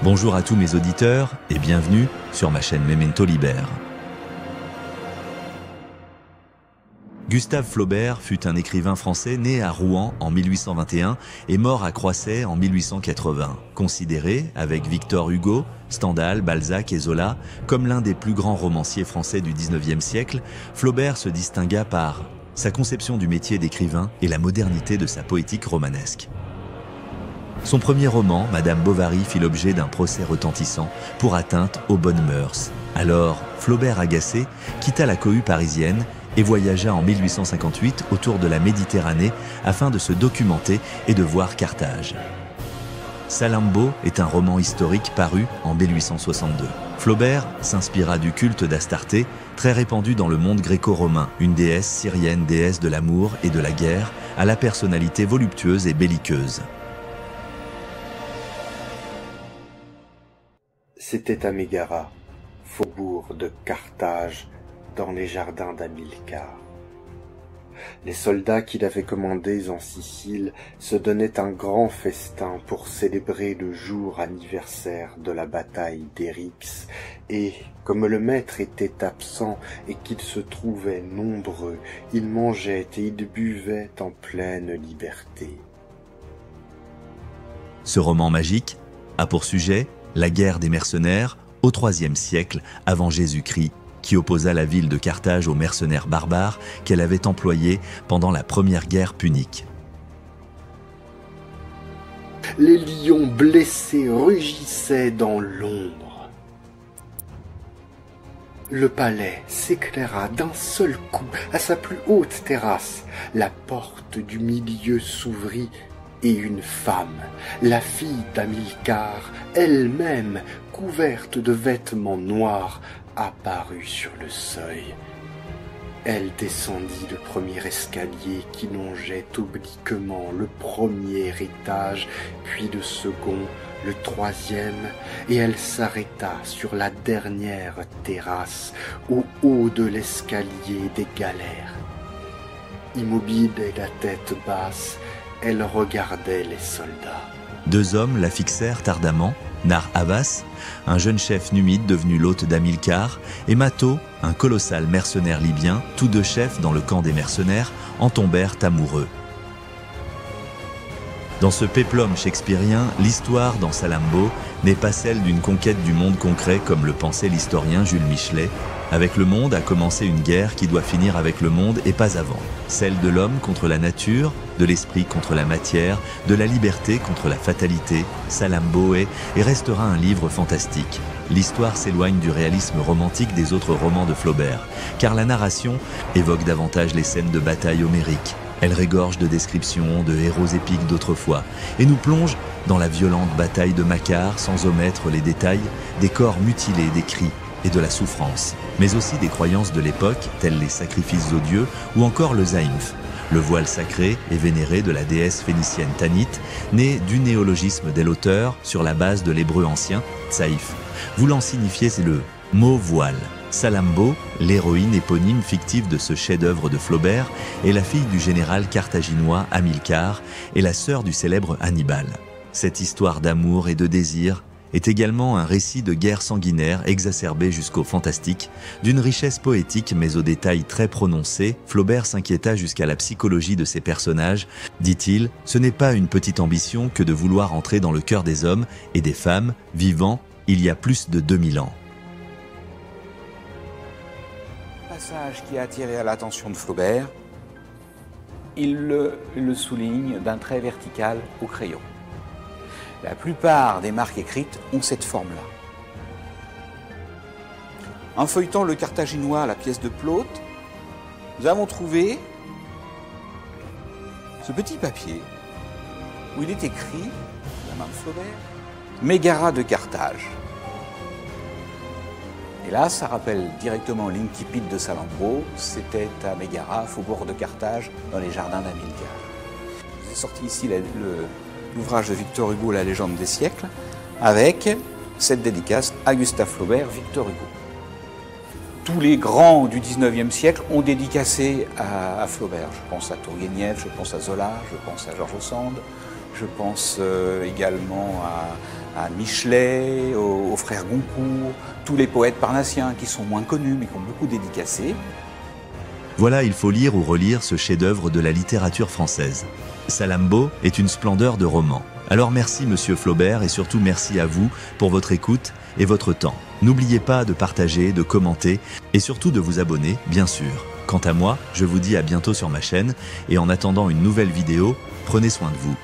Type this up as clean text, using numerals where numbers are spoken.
Bonjour à tous mes auditeurs et bienvenue sur ma chaîne Memento Liber. Gustave Flaubert fut un écrivain français né à Rouen en 1821 et mort à Croisset en 1880. Considéré, avec Victor Hugo, Stendhal, Balzac et Zola, comme l'un des plus grands romanciers français du XIXe siècle, Flaubert se distingua par sa conception du métier d'écrivain et la modernité de sa poétique romanesque. Son premier roman, Madame Bovary, fit l'objet d'un procès retentissant pour atteinte aux bonnes mœurs. Alors, Flaubert agacé quitta la cohue parisienne et voyagea en 1858 autour de la Méditerranée afin de se documenter et de voir Carthage. Salammbô est un roman historique paru en 1862. Flaubert s'inspira du culte d'Astarté, très répandu dans le monde gréco-romain, une déesse syrienne, déesse de l'amour et de la guerre, à la personnalité voluptueuse et belliqueuse. C'était à Mégara, faubourg de Carthage, dans les jardins d'Hamilcar. Les soldats qu'il avait commandés en Sicile se donnaient un grand festin pour célébrer le jour anniversaire de la bataille d'Eryx, et, comme le maître était absent et qu'ils se trouvaient nombreux, ils mangeaient et ils buvaient en pleine liberté. Ce roman magique a pour sujet la guerre des mercenaires au IIIe siècle avant Jésus-Christ, qui opposa la ville de Carthage aux mercenaires barbares qu'elle avait employés pendant la première guerre punique. Les lions blessés rugissaient dans l'ombre. Le palais s'éclaira d'un seul coup à sa plus haute terrasse. La porte du milieu s'ouvrit et une femme, la fille d'Hamilcar, elle-même, couverte de vêtements noirs, apparut sur le seuil. Elle descendit le premier escalier qui longeait obliquement le premier étage, puis le second, le troisième, et elle s'arrêta sur la dernière terrasse, au haut de l'escalier des galères. Immobile et la tête basse, elle regardait les soldats. Deux hommes la fixèrent ardemment, Narr'Havas, un jeune chef numide devenu l'hôte d'Hamilcar, et Matho, un colossal mercenaire libyen, tous deux chefs dans le camp des mercenaires, en tombèrent amoureux. Dans ce péplum shakespearien, l'histoire dans Salammbô n'est pas celle d'une conquête du monde concret comme le pensait l'historien Jules Michelet. Avec le monde a commencé une guerre qui doit finir avec le monde et pas avant. Celle de l'homme contre la nature, de l'esprit contre la matière, de la liberté contre la fatalité. Salammbô est et restera un livre fantastique. L'histoire s'éloigne du réalisme romantique des autres romans de Flaubert, car la narration évoque davantage les scènes de bataille homériques. Elle régorge de descriptions de héros épiques d'autrefois et nous plonge dans la violente bataille de Makar sans omettre les détails des corps mutilés, des cris et de la souffrance, mais aussi des croyances de l'époque, telles les sacrifices aux dieux ou encore le zaïmph, le voile sacré et vénéré de la déesse phénicienne Tanit, né du néologisme dès l'auteur sur la base de l'hébreu ancien, tsaïf, voulant signifier le mot voile. Salammbô, l'héroïne éponyme fictive de ce chef-d'œuvre de Flaubert, est la fille du général carthaginois Hamilcar et la sœur du célèbre Hannibal. Cette histoire d'amour et de désir est également un récit de guerre sanguinaire exacerbé jusqu'au fantastique, d'une richesse poétique mais aux détails très prononcés. Flaubert s'inquiéta jusqu'à la psychologie de ses personnages. Dit-il, ce n'est pas une petite ambition que de vouloir entrer dans le cœur des hommes et des femmes vivant il y a plus de 2000 ans. Passage qui a attiré l'attention de Flaubert, il le souligne d'un trait vertical au crayon. La plupart des marques écrites ont cette forme-là. En feuilletant le Carthaginois, la pièce de Plaute, nous avons trouvé ce petit papier où il est écrit, la main de Flaubert, Mégara de Carthage. Et là, ça rappelle directement l'incipit de Salammbô, c'était à Mégara, faubourg de Carthage, dans les jardins d'Hamilcar. Je vous ai sorti ici l'ouvrage de Victor Hugo, La légende des siècles, avec cette dédicace à Gustave Flaubert, Victor Hugo. Tous les grands du XIXe siècle ont dédicacé à Flaubert. Je pense à Tourguenieff, je pense à Zola, je pense à Georges Sand, Je pense également à Michelet, aux frères Goncourt, tous les poètes parnassiens qui sont moins connus mais qui ont beaucoup dédicacé. Voilà, il faut lire ou relire ce chef-d'œuvre de la littérature française. Salammbô est une splendeur de roman. Alors merci Monsieur Flaubert et surtout merci à vous pour votre écoute et votre temps. N'oubliez pas de partager, de commenter et surtout de vous abonner, bien sûr. Quant à moi, je vous dis à bientôt sur ma chaîne et en attendant une nouvelle vidéo, prenez soin de vous.